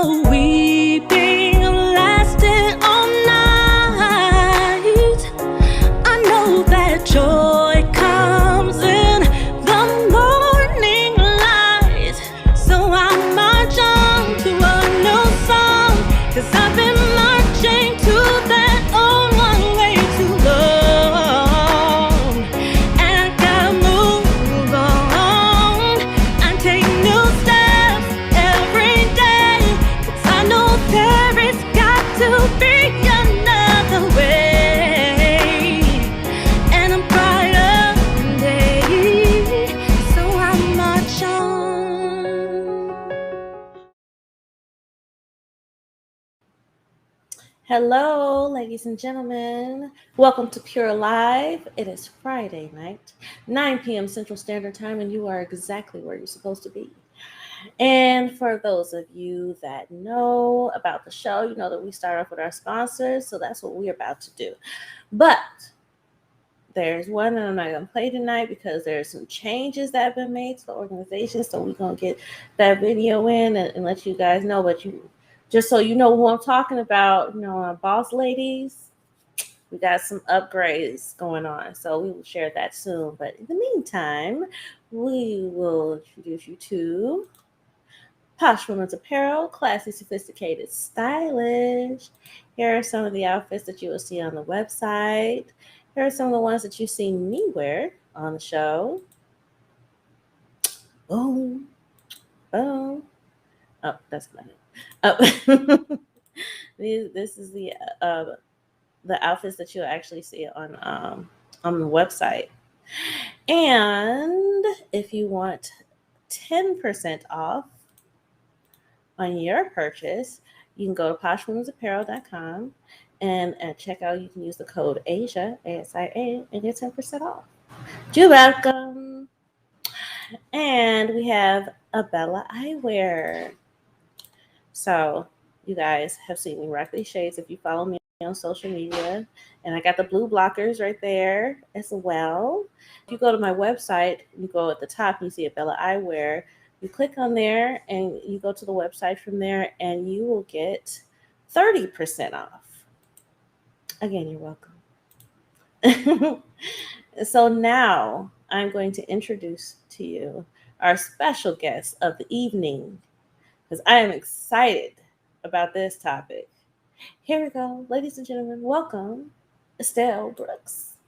Weeping lasted all night. I know that joy comes in the morning light. So I march on to a new song, 'cause I've been marching to that old one way too long. And I gotta move on and take new steps every day. I know there is got to be another way, and a brighter day, so I march on. Hello, ladies and gentlemen. Welcome to Pure Live. It is Friday night, 9 p.m. Central Standard Time, and you are exactly where you're supposed to be. And for those of you that know about the show, you know that we start off with our sponsors, so that's what we're about to do. But there's one that I'm not going to play tonight because there's some changes that have been made to the organization, so we're going to get that video in and let you guys know. But you, just so you know who I'm talking about, you know, boss ladies, we got some upgrades going on, so we will share that soon. But in the meantime, we will introduce you to Posh Women's Apparel, classy, sophisticated, stylish. Here are some of the outfits that you will see on the website. Here are some of the ones that you've seen me wear on the show. Boom, boom. Oh, that's not it. Oh. This is the outfits that you'll actually see on the website. And if you want 10% off on your purchase, you can go to poshwomensapparel.com and at checkout you can use the code ASIA, ASIA, and get 10% off. You're welcome. And we have Abella Eyewear. So you guys have seen me rock these shades if you follow me on social media. And I got the blue blockers right there as well. If you go to my website, you go at the top, you see Abella Eyewear. You click on there and you go to the website from there and you will get 30% off. Again, you're welcome. So now I'm going to introduce to you our special guest of the evening because I am excited about this topic. Here we go, ladies and gentlemen. Welcome, Estelle Brooks.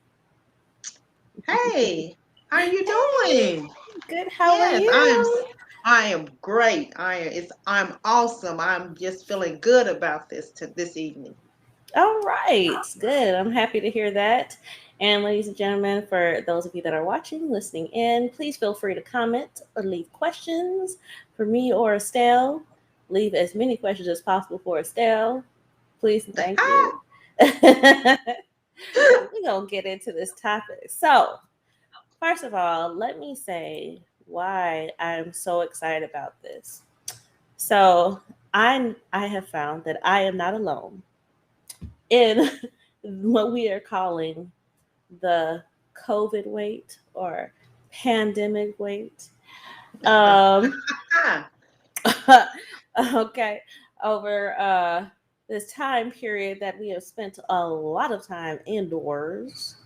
Hey, how are you doing? Good. How are Yes, you? I am great. I'm awesome. I'm just feeling good about this evening. All right, good. I'm happy to hear that. And ladies and gentlemen, for those of you that are watching, listening in, please feel free to comment or leave questions for me or Estelle. Leave as many questions as possible for Estelle. Please and thank you. We're going to get into this topic. So, first of all, let me say why I'm so excited about this. So, I have found that I am not alone in what we are calling the COVID weight or pandemic weight. Um, okay, over this time period that we have spent a lot of time indoors,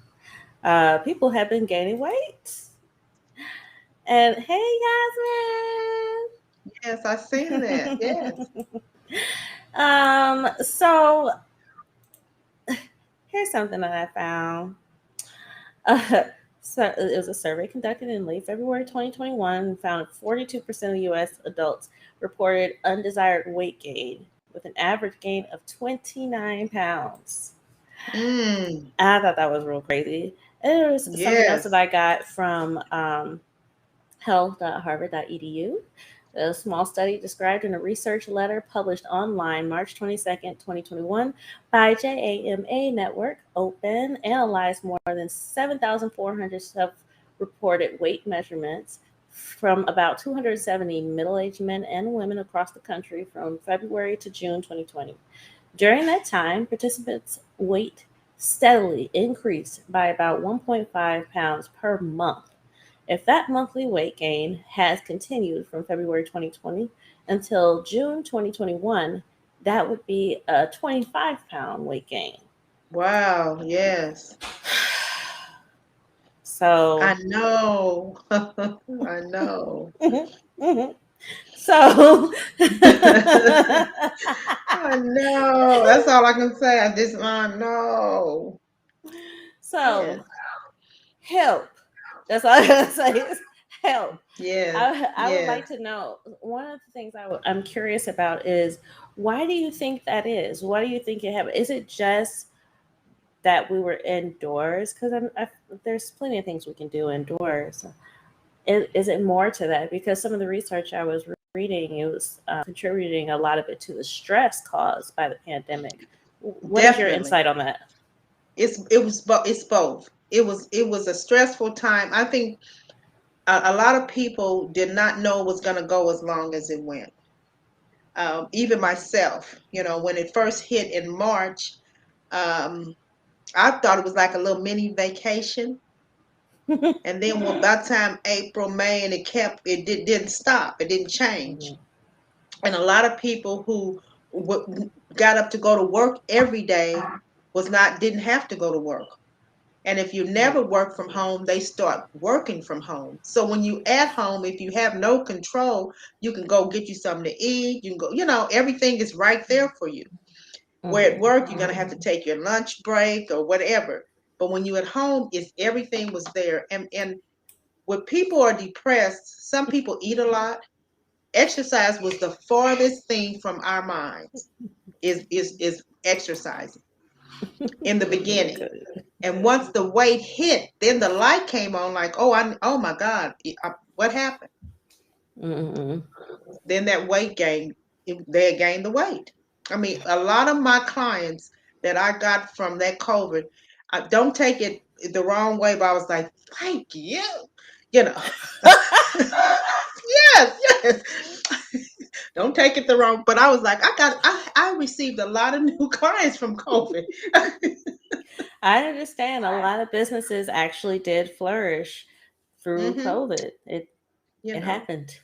people have been gaining weight. And hey, Yes, I've seen that. Yes. Yasmin. So here's something that I found. So it was a survey conducted in late February 2021 and found 42% of U.S. adults reported undesired weight gain with an average gain of 29 pounds. Mm, I thought that was real crazy. And there was something else that yes. I got from health.harvard.edu. A small study described in a research letter published online March 22nd, 2021 by JAMA Network Open analyzed more than 7,400 self-reported weight measurements from about 270 middle-aged men and women across the country from February to June 2020. During that time, participants' weight steadily increased by about 1.5 pounds per month If that monthly weight gain has continued from February 2020 until June 2021, that would be a 25-pound weight gain. Wow. Yes. So, I know. I know. so, I know. That's all I can say. I know. Yes. so help. That's all I gotta say is help. Yes. I would like Yes. to know, one of the things I'm curious about is, why do you think that is? Why do you think it happened? Is it just that we were indoors? Because there's plenty of things we can do indoors. Is it more to that? Because some of the research I was reading, it was contributing a lot of it to the stress caused by the pandemic. What is your Definitely. insight on that? It's both. It was a stressful time. I think a lot of people did not know it was going to go as long as it went. Even myself, when it first hit in March, um, I thought it was like a little mini vacation. And then by the time April, May, and didn't stop. It didn't change. Mhm. And a lot of people who got up to go to work every day didn't have to go to work. And if you Right. never work from home, they start working from home. So when you at home, if you have no control, you can go get you something to eat. You can go, everything is right there for you. Where at Mhm. work, you're gonna have to take your lunch break or whatever. But when you at home, everything was there. And when people are depressed, some people eat a lot. Exercise was the farthest thing from our minds. Is exercising in the beginning. Good. And once the weight hit, then the light came on like, oh my God, what happened? Mhm. Then that weight gain, they gained the weight. I mean, a lot of my clients that I got from that COVID, I don't take it the wrong way, but I was like, thank you. You know, yes, yes. Don't take it the wrong, but I was like, I received a lot of new clients from COVID. I understand a lot of businesses actually did flourish through hmm COVID. You It know. happened.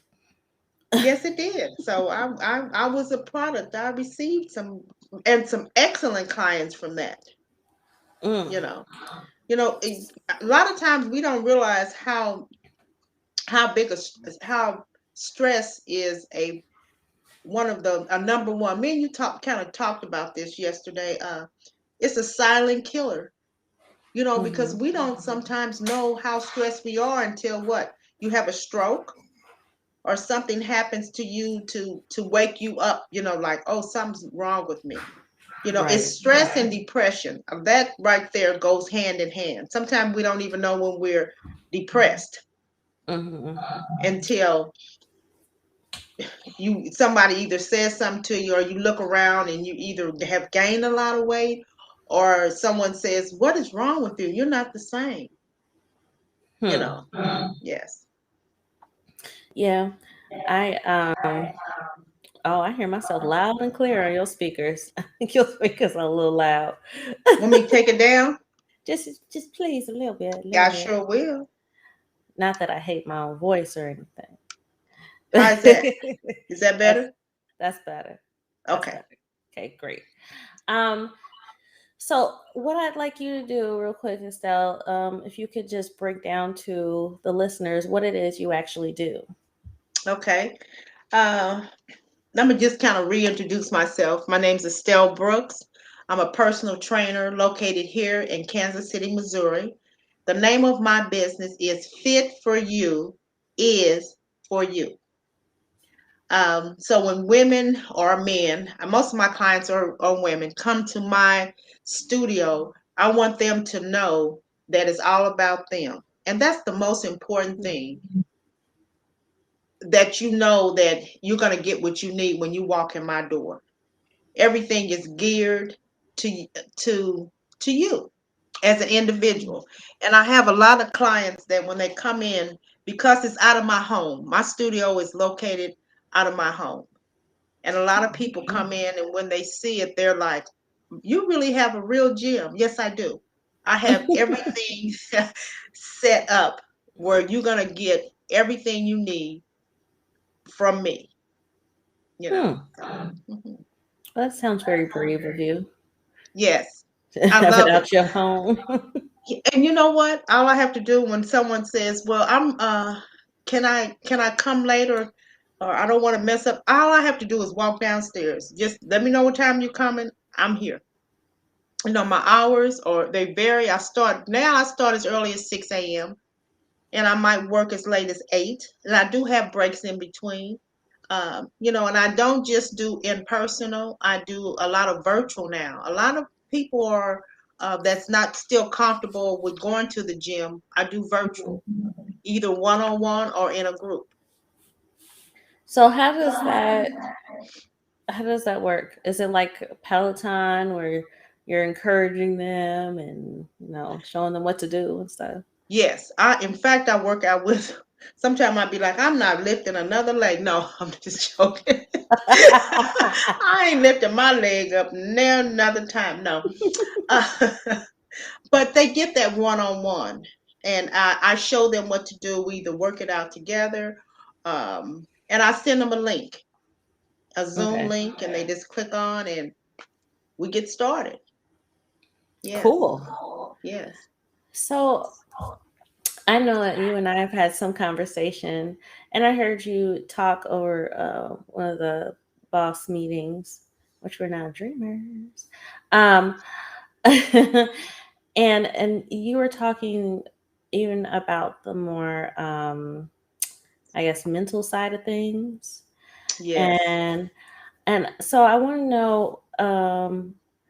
Yes, it did. So I was a product. I received some excellent clients from that. Mm. You know, a lot of times we don't realize how big how stress is a number one. Me and you kind of talked about this yesterday. It's a silent killer. Because Mhm. we don't sometimes know how stressed we are until what you have a stroke or something happens to you to wake you up, like, oh, something's wrong with me. It's Right. stress and depression. That right there goes hand in hand. Sometimes we don't even know when we're depressed Mhm. until somebody either says something to you, or you look around and you either have gained a lot of weight, or someone says, what is wrong with you? You're not the same. you Hmm. know yes. Yeah. I oh, I hear myself loud and clear on your speakers. Your speakers are a little loud. Want me to take it down? Just please a little I bit. sure will. Not that I hate my own voice or anything. How is that? Is that that's better? that's better. That's Okay. better. Okay, great. Um, so what I'd like you to do real quick, Estelle, if you could just break down to the listeners what it is you actually do. Okay. uh Let me just kind of reintroduce myself. My name's Estelle Brooks. I'm a personal trainer located here in Kansas City, Missouri. The name of my business is Fit for You, is for you. So when women or men, most of my clients are women, come to my studio, I want them to know that it's all about them. And that's the most important thing, that you know that you're going to get what you need when you walk in my door. Everything is geared to to to you as an individual. And I have a lot of clients that when they come in, because it's out of my home, my studio is located out of my home. And a lot of people come in, and when they see it, they're like, you really have a real gym. Yes, I do. I have everything set up where you're gonna get everything you need from me. You know. Hmm. Mhm. Well, that sounds very brave of you Yes, to I have it love it. out your home. And you know what? All I have to do when someone says, "Well, can I come later?" or "I don't want to mess up," all I have to do is walk downstairs. Just let me know what time you're coming. I'm here. You know, my hours or they vary. I start as early as 6 a.m. and I might work as late as 8. And I do have breaks in between. You know, and I don't just do in personal. I do a lot of virtual now. A lot of people are that's not still comfortable with going to the gym. I do virtual, either one on one or in a group. So how does that work? Is it like Peloton where you're encouraging them and showing them what to do and stuff? Yes, in fact I work out with. Sometimes I'd be like, I'm not lifting another leg. No, I'm just joking. I ain't lifting my leg up now another time. No. Uh, but they get that one on one, and I show them what to do. We either work it out together, and I send them a link, a Zoom Okay. link, and they just click on and we get started. Yes, Cool. yes, So I know that you and I have had some conversation, and I heard you talk over one of the boss meetings, which we're now dreamers. Um, and you were talking even about the more, I guess, mental side of things, yes. and so I want to know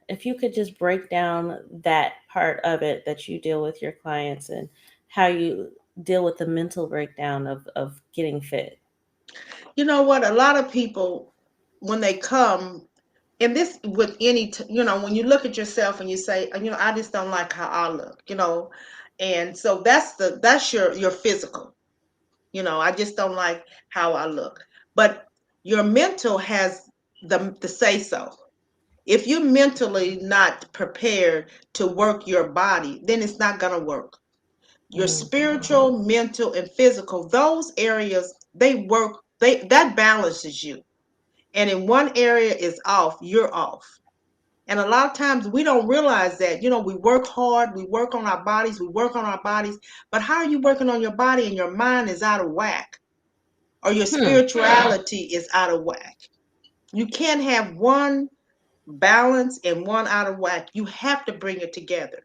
if you could just break down that part of it that you deal with your clients and how you deal with the mental breakdown of getting fit. You know what? A lot of people, when they come, and this with you know, when you look at yourself and you say, you know, I just don't like how I look, you know, and so that's your physical. You know, I just don't like how I look. But your mental has the say so. If you're mentally not prepared to work your body, then it's not going to work. Your Mm, spiritual, mental, and physical, those areas, they work, that balances you. And in one area is off, you're off. And a lot of times we don't realize that. You know, we work hard, we work on our bodies, we work on our bodies, but how are you working on your body and your mind is out of whack? Or your hmm. spirituality is out of whack. You can't have one balance and one out of whack. You have to bring it together.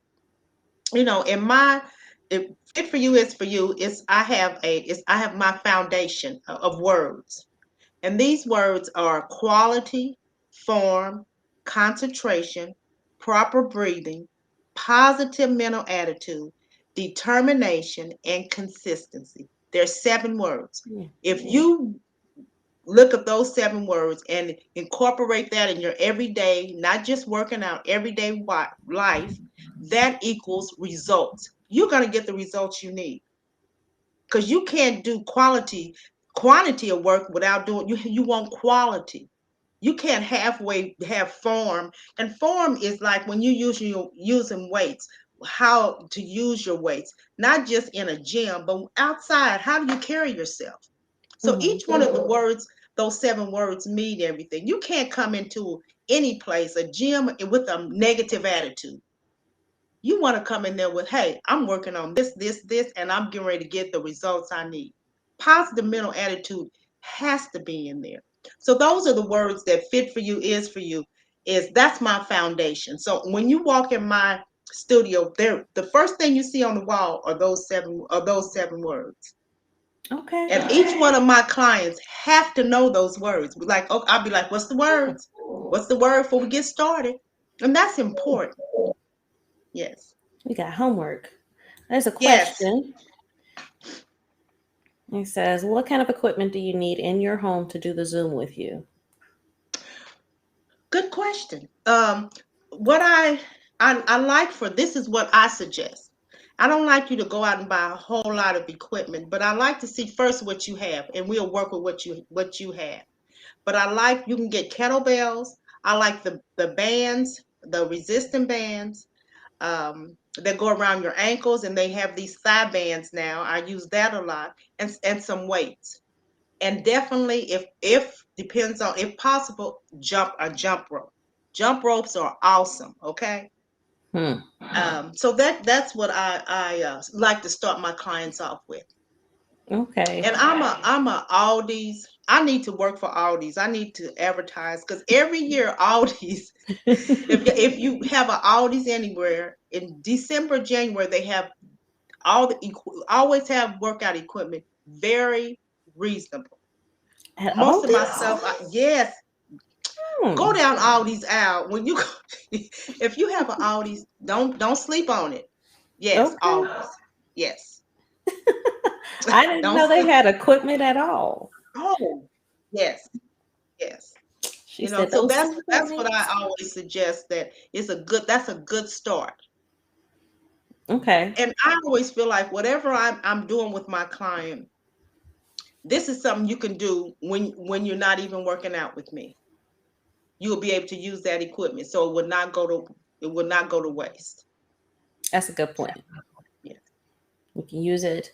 You know, in my if fit for you is for you, I have my foundation of words. And these words are quality, form, concentration, proper breathing, positive mental attitude, determination, and consistency. There's 7 words. Yeah. If you look up those 7 words and incorporate that in your everyday, not just working out, everyday life, that equals results. You're going to get the results you need because you can't do quantity of work without doing you want quality. You can't halfway have form, and form is like when you using weights, how to use your weights, not just in a gym but outside. How do you carry yourself? So Hmm. each one of the words, those 7 words, mean everything. You can't come into any place, a gym, with a negative attitude. You want to come in there with, hey, I'm working on this, and I'm getting ready to get the results I need. Positive mental attitude has to be in there. So those are the words that fit for you is for you. That's my foundation. So when you walk in my studio, there the first thing you see on the wall are those 7 words. Okay. And each one of my clients have to know those words. Like, oh, I'll be like, what's the words? What's the word before we get started? And that's important. Yes. We got homework. There's a Yes. question. It says, "What kind of equipment do you need in your home to do the Zoom with you?" Good question. What I like for this is what I suggest. I don't like you to go out and buy a whole lot of equipment, but I like to see first what you have, and we'll work with what you have. But I like you can get kettlebells. I like the bands, the resistant bands. that go around your ankles, and they have these thigh bands now. I use that a lot, and some weights. And definitely, if depends on, if possible, jump rope. Jump ropes are awesome. Okay. Hmm. So that's what I like to start my clients off with. Okay. And I'm a Aldi's. I need to work for Aldi's. I need to advertise because every year Aldi's, if you have an Aldi's anywhere in December, January, they have always have workout equipment, very reasonable. At Most all of my this? stuff, yes, Hmm. go down Aldi's aisle when you if you have an Aldi's, don't sleep on it. Yes, Okay. Aldi's. Yes. I didn't Don't know they sleep. had equipment at all. Oh, yes, yes. She So said, "Don't sleep that's on what I it." always suggest, that that's a good start. Okay. And I always feel like whatever I'm doing with my client, this is something you can do when you're not even working out with me. You'll be able to use that equipment, so it would not go to waste. That's a good point. Yes. You can use it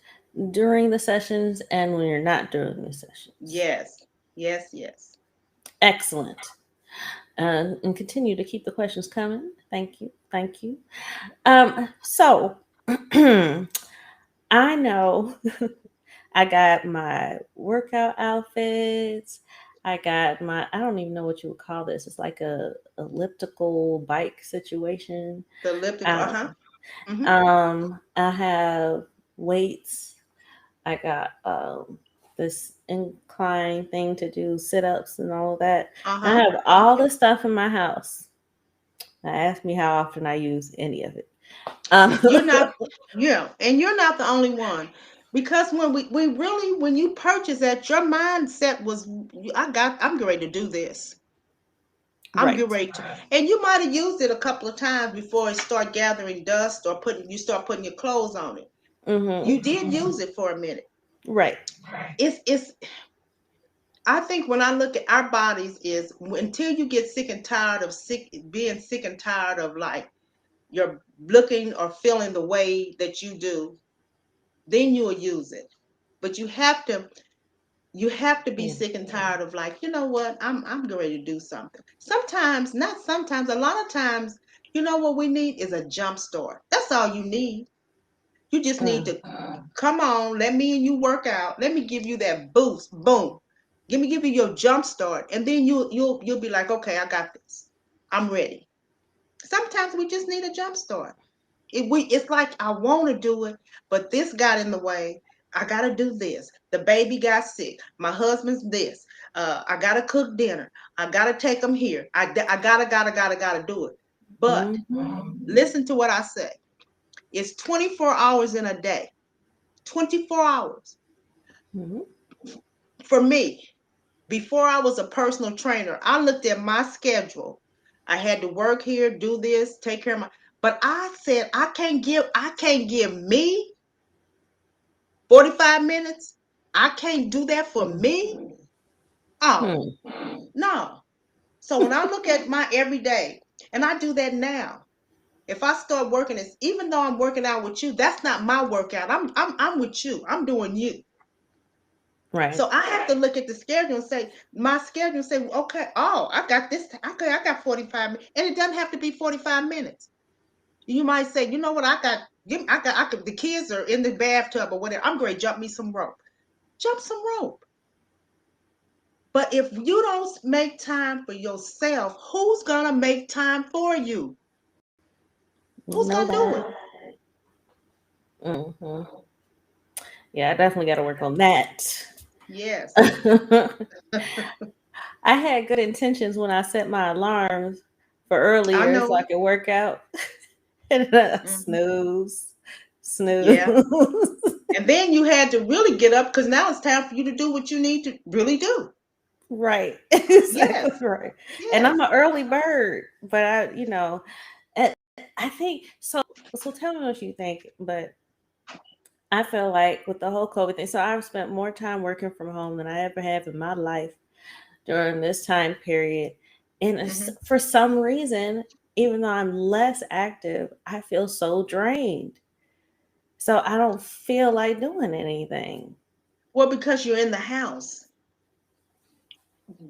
during the sessions and when you're not doing the sessions. Yes. Yes. Yes. Excellent. And continue to keep the questions coming. Thank you. Thank you. So I know I got my workout outfits. I got my, I don't even know what you would call this. It's like a elliptical bike situation. The elliptical. Uh, Uh-huh. Mm-hmm. I have weights. I got this incline thing to do sit ups and all of that. I Uh-huh. have all the stuff in my house. Now, ask me how often I use any of it. Um, You're not, yeah, and you're not the only one. Because when we really, when you purchase that, your mindset was, I'm getting ready to do this. I'm getting right. ready to, and you might have used it a couple of times before it start gathering dust, or you start putting your clothes on it. Mm-hmm. You did use it for a minute. Right. It's I think when I look at our bodies, is until you get sick and tired of being sick and tired of like you're looking or feeling the way that you do, then you'll use it. But you have to be Mm. sick and tired of like, you know what, I'm going ready to do something. Sometimes, not sometimes, a lot of times, you know what we need is a jump start. That's all you need. You just need Mm. to come on, let me and you work out. Let me give you that boost. Boom. Give you your jump start. And then you'll be like, okay, I got this. I'm ready. Sometimes we just need a jump start. It's like I want to do it, but this got in the way. I gotta do this. The baby got sick. My husband's this. I gotta cook dinner. I gotta take him here. I gotta do it. But Mm-hmm. listen to what I say. It's 24 hours in a day. 24 hours. Mm-hmm. For me, before I was a personal trainer, I looked at my schedule. I had to work here, do this, take care of my, but I said I can't give me 45 minutes. I can't do that for me. Oh, Hmm. no. So when I look at my everyday, and I do that now. If I start working this, even though I'm working out with you, that's not my workout. I'm with you. I'm doing you. Right. So I have to look at the schedule and say, my schedule and say, okay, oh, I got this. Okay, I got 45 minutes. And it doesn't have to be 45 minutes. You might say, you know what, the kids are in the bathtub or whatever. I'm going to jump me some rope. Jump some rope. But if you don't make time for yourself, who's going to make time for you? Who's going to do Nobody. it? Mm-hmm. Yeah, I definitely got to work on that. Yes. I had good intentions when I set my alarms for I earlier so know I it. could work out. And I Mhm. snooze, snooze. Yeah. And then you had to really get up because now it's time for you to do what you need to really do. Right. Exactly Yes. right. And I'm Yes. an early bird, but I, I think so. So tell me what you think. But I feel like with the whole COVID thing, so I've spent more time working from home than I ever have in my life during this time period. And Hmm. for some reason, even though I'm less active, I feel so drained. So I don't feel like doing anything. Well, because you're in the house.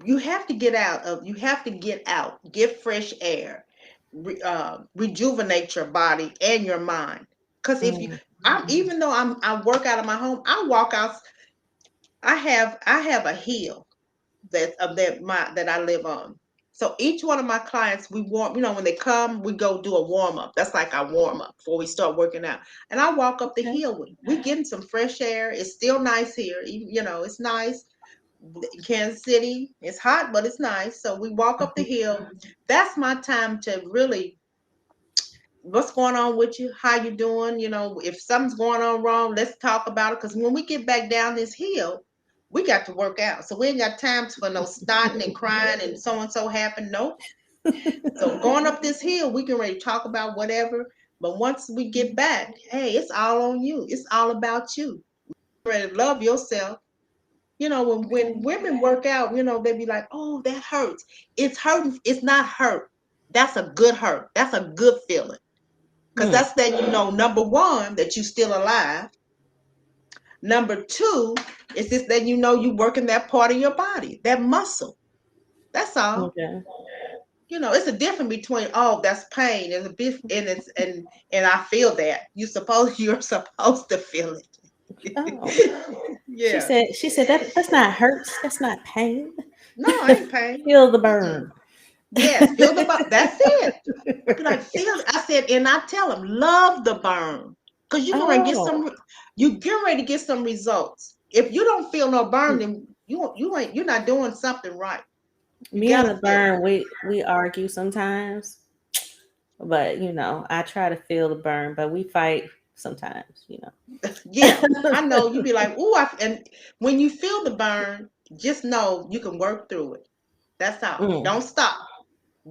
You have to get out, get fresh air, rejuvenate your body and your mind. Because if you, Mm, I'm even though I work out of my home, I walk out. I have a hill that I live on. So each one of my clients, we warm, when they come, we go do a warm up. That's like our warm up before we start working out. And I walk up the okay. hill with. We getting some fresh air. It's still nice here. It's nice. Kansas City, it's hot, but it's nice. So we walk up the hill. That's my time to really, what's going on with you? How you doing? If something's going on wrong, let's talk about it. Because when we get back down this hill, we got to work out. So we ain't got time for no snotting and crying and so and so happened. Nope. So going up this hill, we can ready to talk about whatever. But once we get back, hey, it's all on you. It's all about you. Ready to love yourself. When Okay. women work out, they be like, oh, that hurts. It's hurting. It's not hurt. That's a good hurt. That's a good feeling. Because Mm, that's that, number one, that you still alive. Number two, is this that you working that part of your body, that muscle. That's all. okay. It's a difference between, oh, that's pain. There's a bit and I feel that. You're supposed to feel Oh, it. Yeah. she said that's not hurts. That's not pain. No, I ain't pain. Feel the Mm-mm. burn. Yes, feel the burn. That's it. I be like, feel it. I said, and I tell them, love the burn. Because Oh, you get ready to get some results. If you don't feel no burn, then you're not doing something right. You me and the gotta feel it. burn, we argue sometimes, but I try to feel the burn, but we fight sometimes. Yeah, I know. You be like, ooh, and when you feel the burn, just know you can work through it. That's all. Mm. Don't stop.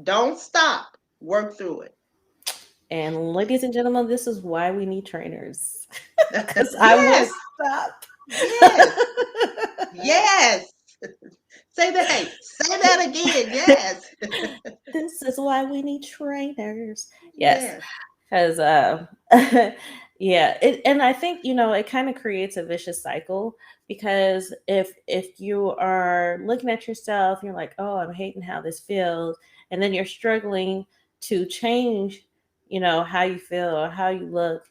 Don't stop. Work through it. And ladies and gentlemen, this is why we need trainers. Because I will Yes, stop. yes, yes. Say that. Hey, say that again. Yes. This is why we need trainers. Yes, Yes. because yeah, and I think it kind of creates a vicious cycle, because if you are looking at yourself, you're like, oh, I'm hating how this feels, and then you're struggling to change, how you feel or how you look,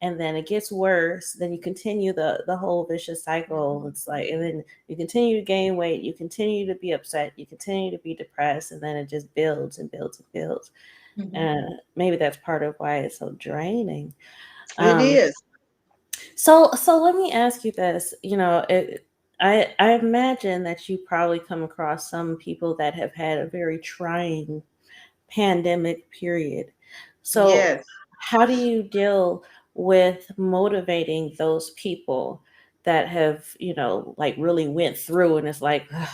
and then it gets worse, then you continue the whole vicious cycle. It's like, and then you continue to gain weight, you continue to be upset, you continue to be depressed, and then it just builds and builds and builds. Mhm. And maybe that's part of why it's so draining. It um is. so let me ask you this. I imagine that you probably come across some people that have had a very trying pandemic period. So Yes. how do you deal with motivating those people that have, like really went through, and it's like, "Ugh,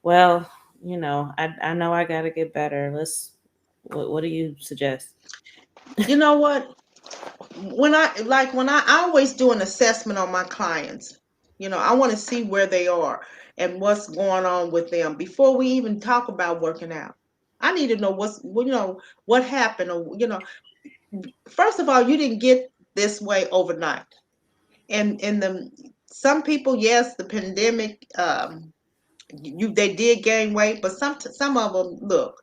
well, I know I got to get better. What do you suggest?" You know what? When I always do an assessment on my clients, I want to see where they are and what's going on with them before we even talk about working out. I need to know what happened, or first of all, you didn't get this way overnight. And the some people, yes, the pandemic, they did gain weight, but some of them, look,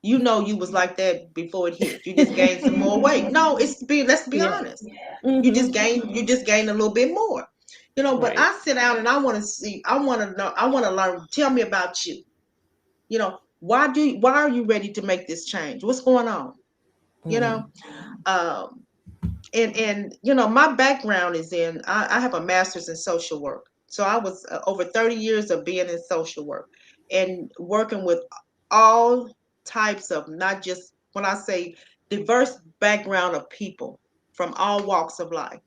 you was like that before it hit. You just gained some more weight. No, let's be Yeah. honest. Hmm. You just gained a little bit more. But Right. I sit down and I want to see, I want to know, I want to learn. Tell me about you. Why are you ready to make this change? What's going on? You know, Mm. um, and my background is I have a master's in social work. So I was over 30 years of being in social work and working with all types of, not just, when I say diverse background of people from all walks of life.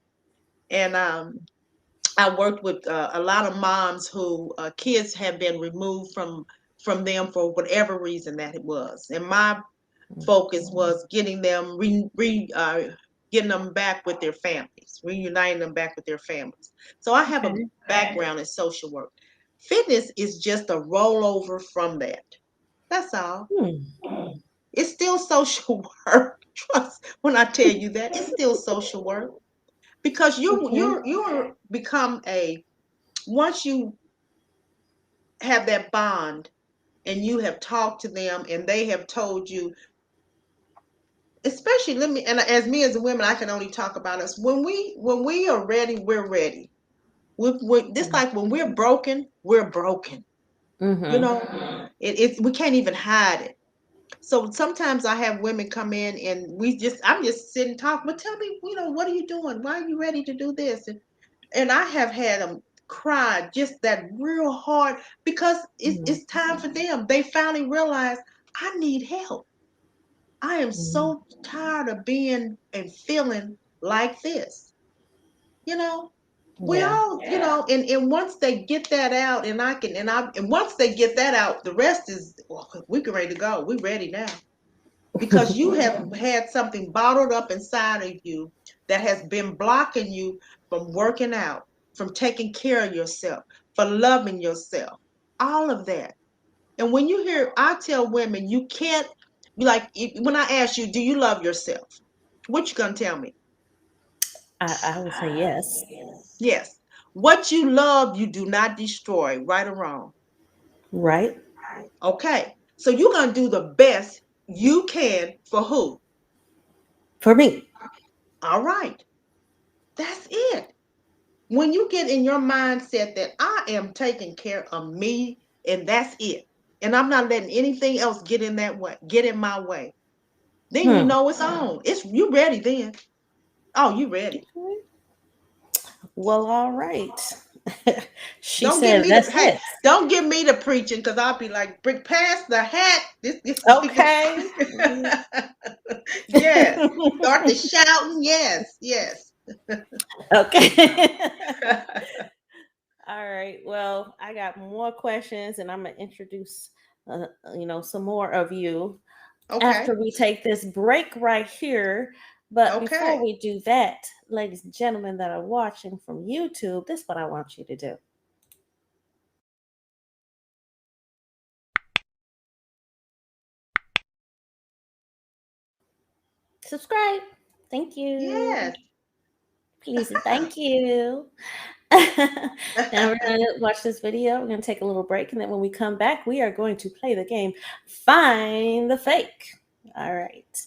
And I worked with a lot of moms who kids have been removed from them for whatever reason that it was. And my focus was getting them back with their families, reuniting them back with their families. So I have a Okay. background in social work. Fitness is just a rollover from that. That's all. Hmm. It's still social work. Trust when I tell you that it's still social work because Mhm. you're become a once you have that bond and you have talked to them and they have told you, especially let me and as me as a woman, I can only talk about us when we are ready, we're ready. We this like when we're broken, we're broken. You Mhm. know, it's we can't even hide it. So sometimes I have women come in and I'm just sitting talking, but tell me, what are you doing? Why are you ready to do this? And I have had them cry just that real hard because Mhm. it's time for them. They finally realize I need help. I am Mhm. so tired of being and feeling like this. You know, we Yeah. all, and once they get that out, and once they get that out, the rest is, well, we can ready to go. We ready now because you have had something bottled up inside of you that has been blocking you from working out, from taking care of yourself, for loving yourself, all of that. And when you hear, I tell women, you can't be like, when I ask you, do you love yourself? What you gonna tell me? I would say yes. Yes. What you love, you do not destroy, right or wrong. Right? Okay. So you're gonna do the best you can for who? For me. All right. That's it. When you get in your mindset that I am taking care of me and that's it, and I'm not letting anything else get in my way, then you Hmm. know it's on. It's you ready then. Oh, you ready. Well, all right. She Don't give said me the that's hey, it. don't give me the preaching because I'll be like, brick past the hat. This Okay. yes. Start the shouting. Yes, yes. Okay. All right. Well, I got more questions, and I'm gonna introduce, some more of you Okay. after we take this break right here. But before Okay. we do that, ladies and gentlemen that are watching from YouTube, this is what I want you to do. Subscribe. Thank you. Yes. Please and thank you. Now we're going to watch this video. We're going to take a little break. And then when we come back, we are going to play the game Find the Fake. All right.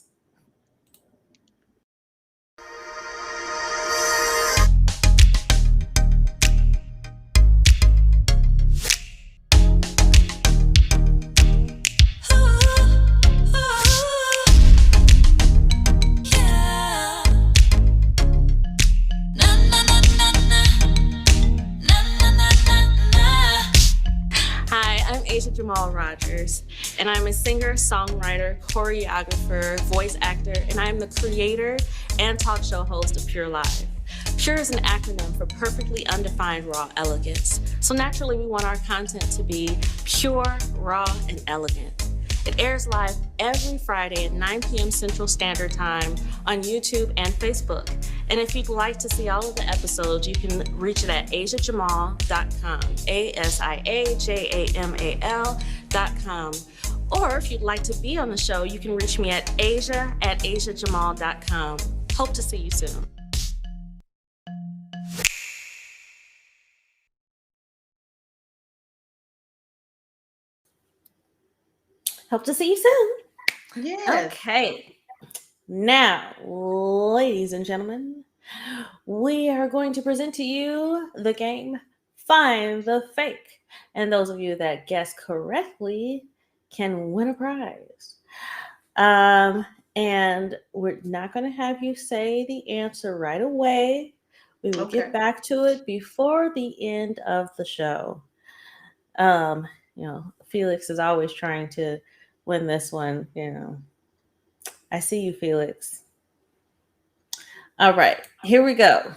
Hi, I'm Asia Jamal Rogers, and I'm a singer, songwriter, choreographer, voice actor, and I'm the creator and talk show host of Pure Live. Pure is an acronym for Perfectly Undefined Raw Elegance. So naturally, we want our content to be pure, raw, and elegant. It airs live every Friday at 9 p.m. Central Standard Time on YouTube and Facebook. And if you'd like to see all of the episodes, you can reach it at asiajamal.com, ASIAJAMAL.com. Or if you'd like to be on the show, you can reach me at asia@asiajamal.com. Hope to see you soon. Hope to see you soon. Yes. Okay. Now, ladies and gentlemen, we are going to present to you the game Find the Fake. And those of you that guess correctly can win a prize. And we're not going to have you say the answer right away. We will Okay. get back to it before the end of the show. Um, Felix is always trying to win this one. I see you, Felix. All right, here we go.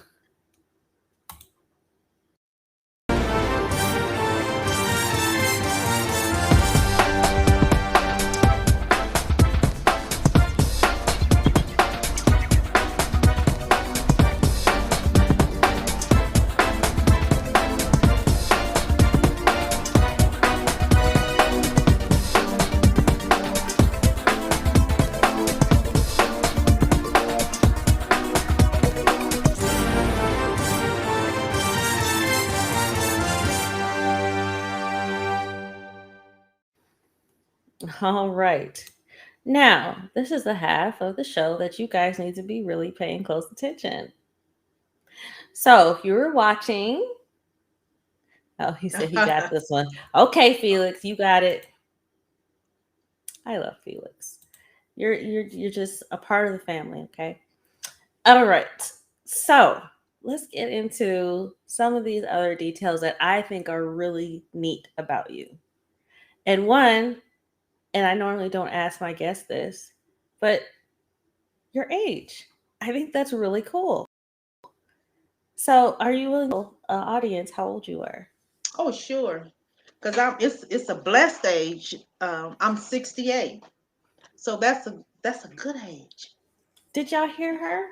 All right. Now, this is the half of the show that you guys need to be really paying close attention. So, if you were watching, oh, he said he got this one. Okay, Felix, you got it. I love Felix. You're just a part of the family, okay? All right. So, let's get into some of these other details that I think are really neat about you. And one, and I normally don't ask my guests this, but your age. I think that's really cool. So, are you willing to tell audience how old you are? Oh, sure. Because it's a blessed age. I'm 68. So that's a good age. Did y'all hear her?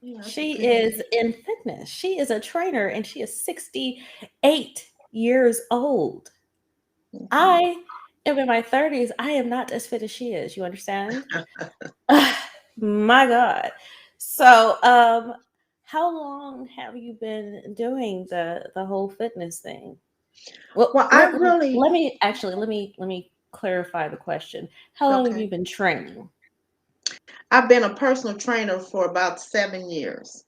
Yeah, that's a She good is age. in fitness. She is a trainer and she is 68 years old. Mhm. I am in my 30s. I am not as fit as she is. You understand? My God. So, how long have you been doing the whole fitness thing? Well, Well, I really let me actually let me clarify the question. How long have you okay. been training? I've been a personal trainer for about 7 years,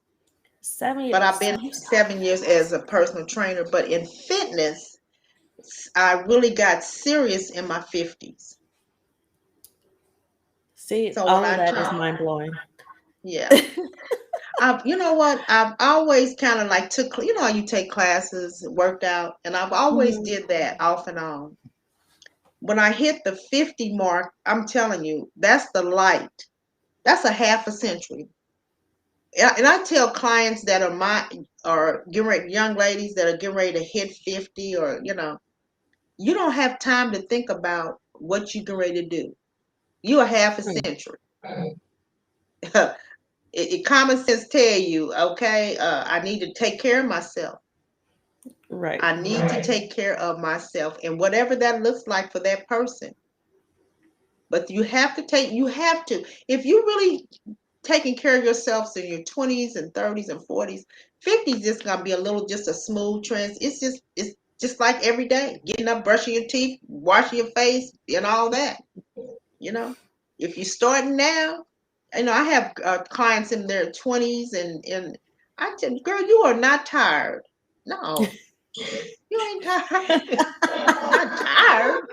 7 years. but I've So been 7 years as a personal trainer. But in fitness, I really got serious in my 50s. see, So when all of I that is turned, mind blowing. yeah, you know what? I've always kind of like took, you know, how you take classes, worked out, and I've always Mhm. did that off and on. When I hit the 50 mark, I'm telling you, that's the light. That's a half a century. And I tell clients that are my or getting ready, young ladies that are getting ready to hit 50, or you don't have time to think about what you're getting ready to do. You're a half a Mm, century. Common sense tell you, okay, I need to take care of myself. right. I need to take care of myself, and whatever that looks like for that person. But you have to, if you really taking care of yourselves in your 20s and 30s and 40s, 50s just gonna be a little, just a smooth trend. It's just like every day, getting up, brushing your teeth, washing your face, and all that. You know, if you're starting now, I have clients in their 20s, and I tell them, girl, you are not tired. No, you ain't tired. Not tired.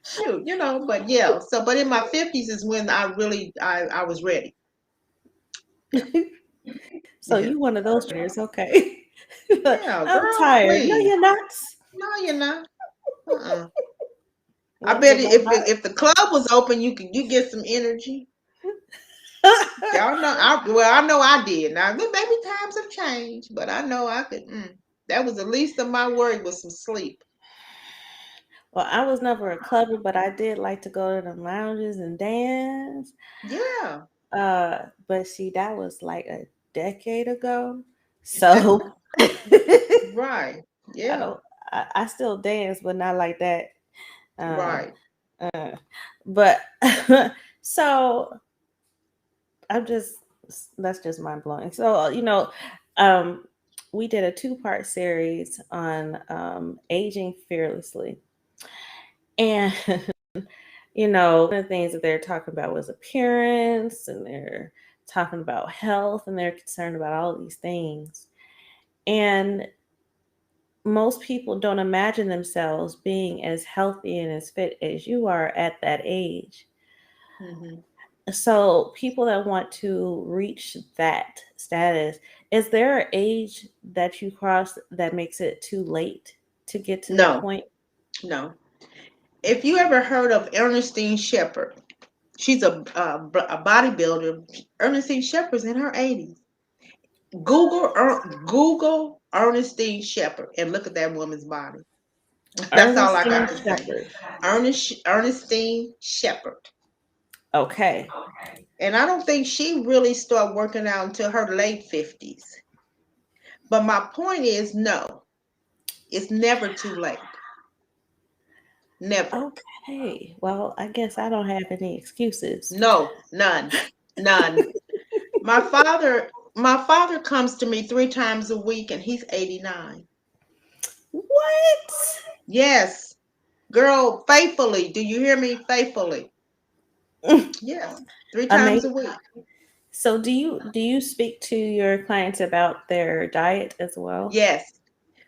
Shoot, but yeah. So, but in my 50s is when I was ready. Yeah, So yeah. you one of those trainers, okay? Yeah, I'm girl, tired. No, please. you're not. No, you're not. Uh-uh. I Well, bet then I'm if the club was open, you get some energy. not. Y'all know, I know I did. Now maybe times have changed, but I know I could. That was the least of my worry, was some sleep. Well, I was never a clubber, but I did like to go to the lounges and dance. Yeah, But see, that was like a decade ago. So right. I Yeah, don't. I still dance, but not like that. Uh, right. uh, but so I'm just that's just mind blowing. So um, we did a two-part series on aging fearlessly, and one of the things that they're talking about was appearance, and they're talking about health, and they're concerned about all of these things. And most people don't imagine themselves being as healthy and as fit as you are at that age. Hmm. So, people that want to reach that status, is there an age that you cross that makes it too late to get to that No, point? no. If you ever heard of Ernestine Shepherd, she's a bodybuilder. Ernestine Shepherd's in her 80s. Google Ernestine Shepherd and look at that woman's body. That's all I got Ernestine to say. Shepherd. Ernestine Shepherd. Okay. And I don't think she really started working out until her late 50s. But my point is, no, it's never too late. Never. Okay. Well, I guess I don't have any excuses. No, none. None. My father comes to me 3 times a week, and he's 89. What? Yes. Girl, faithfully. Do you hear me? Faithfully. Yes. Three times a Amazing. week. So do you speak to your clients about their diet as well? Yes.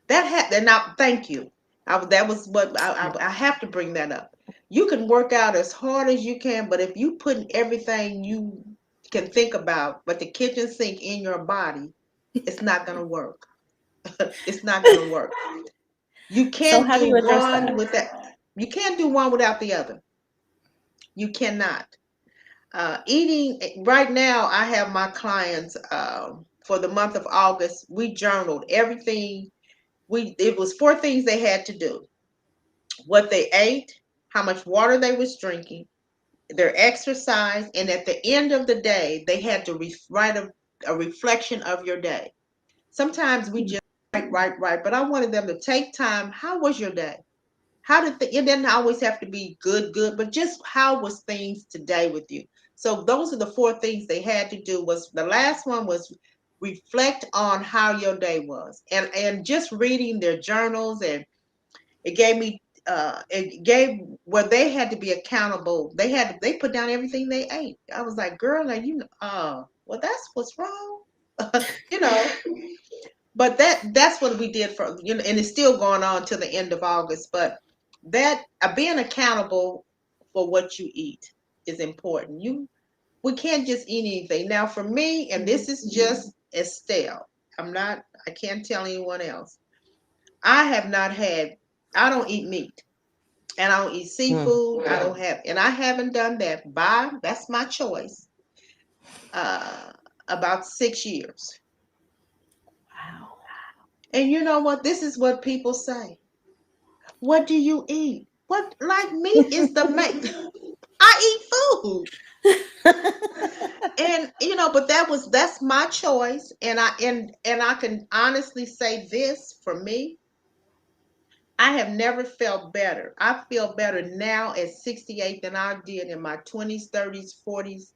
And now, thank you. That was what I have to bring that up. You can work out as hard as you can, but if you put everything you can think about, but the kitchen sink in your body, it's not going to work. It's not going to work. You So can't how do do you address one that? with that. You can't do one without the other. You cannot. Eating right now, I have my clients for the month of August. We journaled everything. It was four things they had to do: what they ate, how much water they was drinking, their exercise, and at the end of the day, they had to write a reflection of your day. Sometimes we just write, but I wanted them to take time. How was your day? How did it didn't always have to be good, but just how was things today with you? So those are the four things they had to do. Was the last one was reflect on how your day was, and just reading their journals, and it gave where they had to be accountable. They put down everything they ate. I was like, girl, now well, that's what's wrong, you know. But that's what we did for, and it's still going on till the end of August. But that being accountable for what you eat is important. We can't just eat anything. Now, for me, and this is just Estelle. I can't tell anyone else. I have not had. I don't eat meat, and I don't eat Mm. seafood. And I haven't done that. That's my choice. Uh, about 6 years. Wow. And you know what? This is what people say. What do you eat? What, like, meat is the main. I eat food. And but that's my choice. And I can honestly say this for me. I have never felt better. I feel better now at 68 than I did in my 20s, 30s, 40s,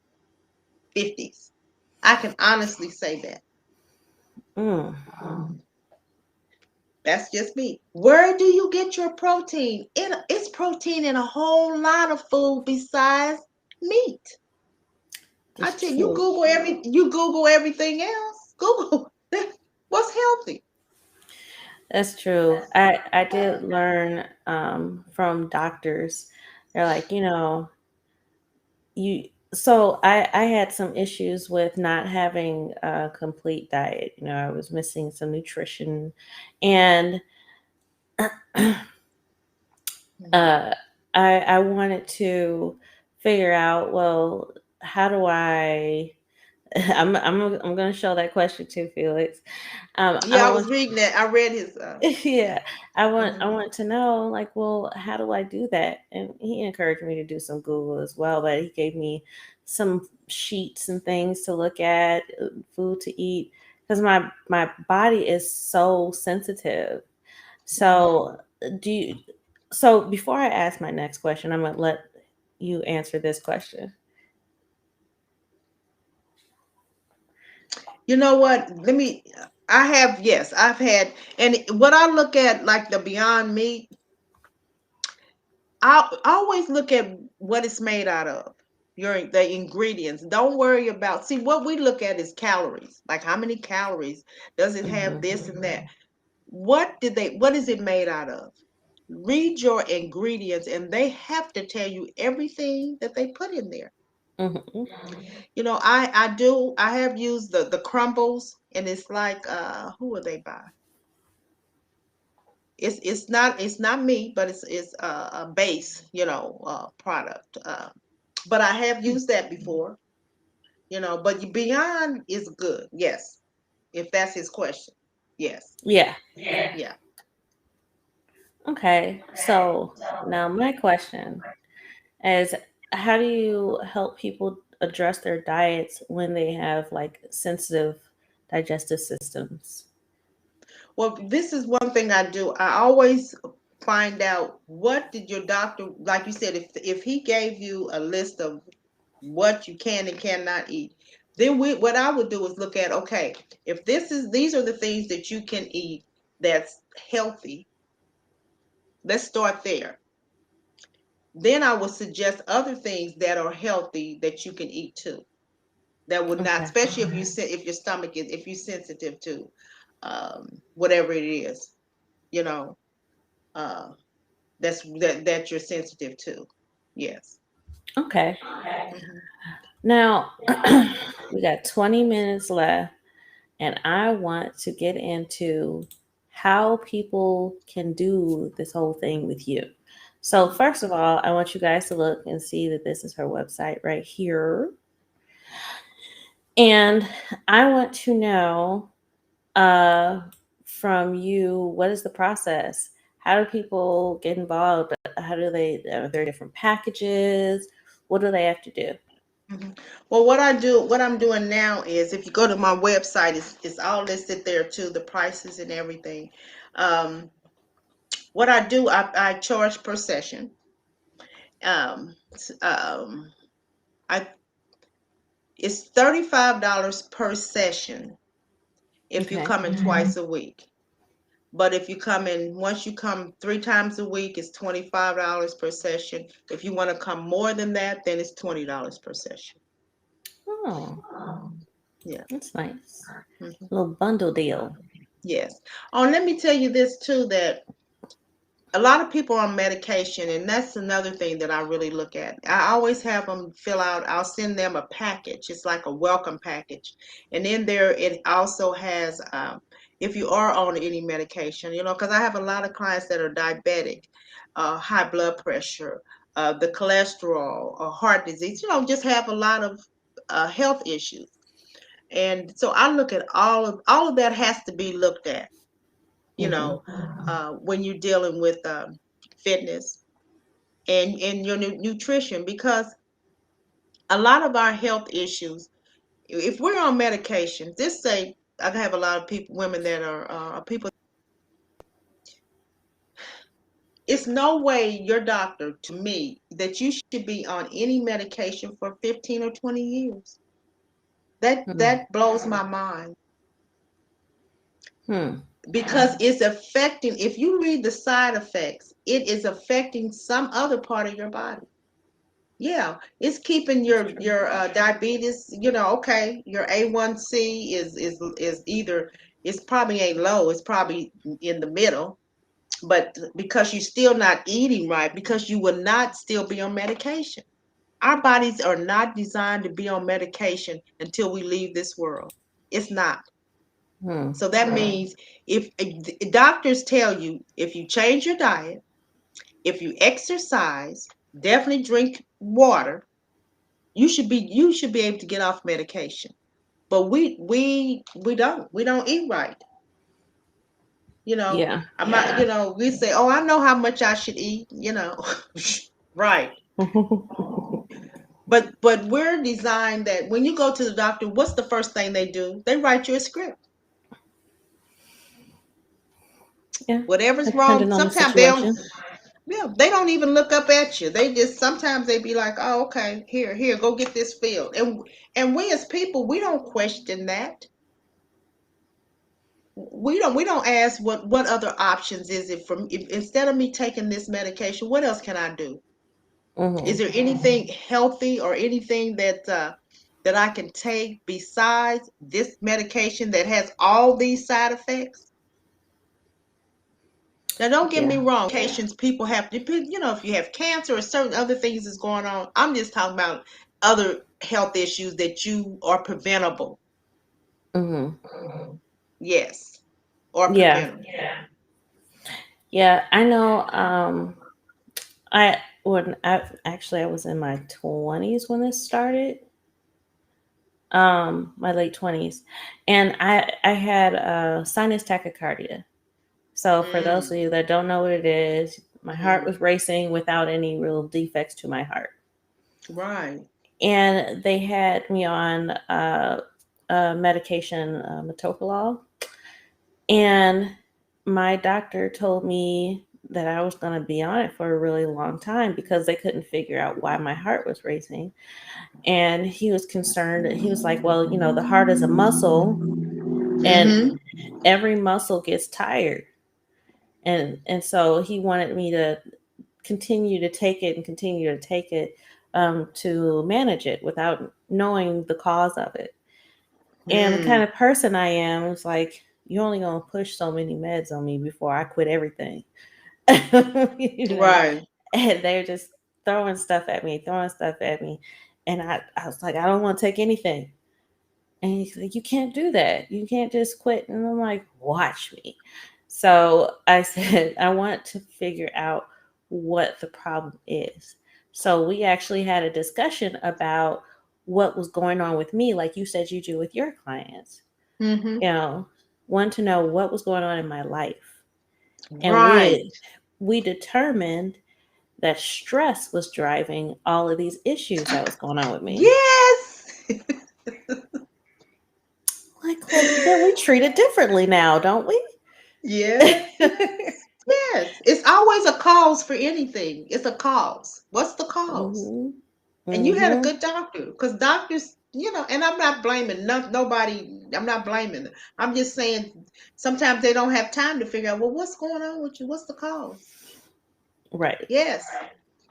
50s. I can honestly say that. Mm. That's just me. Where do you get your protein? It's protein in a whole lot of food besides meat. I It's tell you, true. you Google everything else. Google what's healthy. That's true. I did learn from doctors. They're like, you so I had some issues with not having a complete diet. I was missing some nutrition, and Mhm. uh I wanted to figure out, well, how do I I'm going to show that question too, Felix. I Yeah, I don't was want reading that. I read his. yeah, I Mhm. want to know, like, well, how do I do that? And he encouraged me to do some Google as well, but he gave me some sheets and things to look at, food to eat, because my body is so sensitive. So Mhm. do you, so before I ask my next question, I'm gonna let you answer this question. You know what? Yes, I've had, and what I look at, like the Beyond Meat, I always look at what it's made out of. The ingredients. Don't worry about. See, what we look at is calories. Like, how many calories does it have, Hmm. this and that? What is it made out of? Read your ingredients, and they have to tell you everything that they put in there. Hmm. I have used the crumbles, and it's like, who are they by? It's not meat, but it's a base, product. But I have used that before, but Beyond is good. Yes, if that's his question. Yes. Yeah. Yeah. Okay. So now my question is, how do you help people address their diets when they have like sensitive digestive systems? Well, this is one thing I do. I always find out, what did your doctor, like you said, if he gave you a list of what you can and cannot eat, then what I would do is look at, okay, if these are the things that you can eat that's healthy, let's start there. then I would suggest other things that are healthy that you can eat too. That would not, Okay. especially if your stomach is, if you're sensitive to whatever it is, you know, uh, that you're sensitive to. Yes. Okay. Mhm. Now we got 20 minutes left, and I want to get into how people can do this whole thing with you. So, first of all, I want you guys to look and see that this is her website right here. And I want to know uh, from you, what is the process? How do people get involved? How do they, are there different packages? What do they have to do? Mhm. Well, what I'm doing now is, if you go to my website, it's all listed there too, the prices and everything. Um, what I do, I charge per session. Um, um, I It's $35 per session if you Okay. come in twice a week. But if you come in, once you come 3 times a week, it's $25 per session. If you want to come more than that, then it's $20 per session. Oh, Yeah. that's nice. Mhm. A little bundle deal. Yes. Oh, and let me tell you this too, that a lot of people are on medication, and that's another thing that I really look at. I always have them fill out, I'll send them a package. It's like a welcome package. And in there, it also has, if you are on any medication, because I have a lot of clients that are diabetic, high blood pressure, the cholesterol, or heart disease, just have a lot of health issues. And so I look at all of that has to be looked at, Hmm. when you're dealing with fitness and your nutrition, because a lot of our health issues, if we're on medications, just say I have a lot of people, women that are people. It's no way your doctor to me that you should be on any medication for 15 or 20 years. Hmm. That blows my mind, Hmm. because it's affecting, if you read the side effects, it is affecting some other part of your body. Yeah, it's keeping That's your true. your diabetes. Okay, your A1C is either, it's probably ain't low, it's probably in the middle, but because you're still not eating right, because you will not still be on medication. Our bodies are not designed to be on medication until we leave this world. It's not. Hmm. So that means, if doctors tell you, if you change your diet, if you exercise, definitely drink water, you should be able to get off medication. But we don't eat right. you know Yeah. I'm not, we say, oh, I know how much I should eat. Right. But we're designed that when you go to the doctor, what's the first thing they do? They write you a script. Yeah. Whatever's wrong, Depending on the sometimes they don't. situation. Yeah, they don't even look up at you. They just, sometimes they be like, oh, okay, here, go get this filled. And we as people, we don't question that. We don't ask what other options is it, from, if, instead of me taking this medication, what else can I do? Is Hmm. there anything healthy or anything that I can take besides this medication that has all these side effects? Now, don't get me Yeah. wrong. Medications people have to, if you have cancer or certain other things that's going on. I'm just talking about other health issues that you are preventable. Hmm. Yes, or Yeah. preventable. Yeah. I know. I when I was in my 20s when this started. My late 20s, and I had sinus tachycardia. So for those Mm, of you that don't know what it is, my heart hmm. was racing without any real defects to my heart. Right. And they had me on medication, metoprolol. And my doctor told me that I was going to be on it for a really long time because they couldn't figure out why my heart was racing. And he was concerned. He was like, well, the heart is a muscle, and Mm-hmm. every muscle gets tired. And so he wanted me to continue to take it and continue to take it to manage it without knowing the cause of it. And the kind Mm, of person I am is like, you're only going to push so many meds on me before I quit everything. you know, right. and they're just throwing stuff at me, throwing stuff at me. And I was like, I don't want to take anything. And he's like, you can't do that. You can't just quit. And I'm like, watch me. So I said, I want to figure out what the problem is. So we actually had a discussion about what was going on with me, like you said you do with your clients. Mm-hmm. You know, want to know what was going on in my life. And Right. we determined that stress was driving all of these issues that was going on with me. Yes. Like, well, then we treat it differently now, don't we? Yes, yes, yes. It's always a cause for anything. It's a cause. What's the cause? hmm And you had a hmm good doctor, because doctors, and I'm not blaming nobody. I'm not blaming them. I'm just saying sometimes they don't have time to figure out, well, what's going on with you? What's the cause? Right. Yes.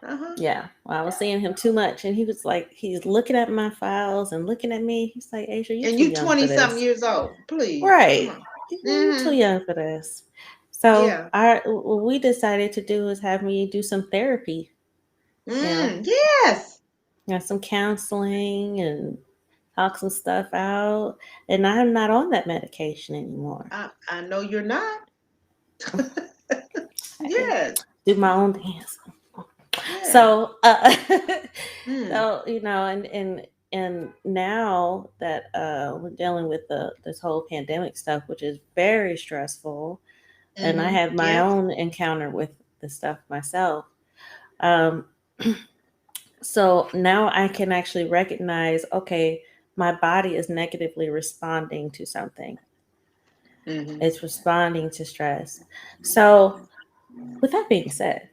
Uh-huh. Yeah. Well, I was seeing him too much, and he was like, he's looking at my files and looking at me. He's like, Asia, you're And too you young 20 for something this. years old. Please. Come Right. on. You're too Mm-hmm. young for this. So Yeah. what we decided to do is have me do some therapy, you know, Yes. some counseling and talk some stuff out. And I'm not on that medication anymore. I know you're not. I Yes. do my own dance. Yes. So, Mm. so and now that we're dealing with this whole pandemic stuff, which is very stressful, and I Mm-hmm. had my Yes. own encounter with the stuff myself. Um, so now I can actually recognize, okay, my body is negatively responding to something. Mm-hmm. It's responding to stress. So, with that being said,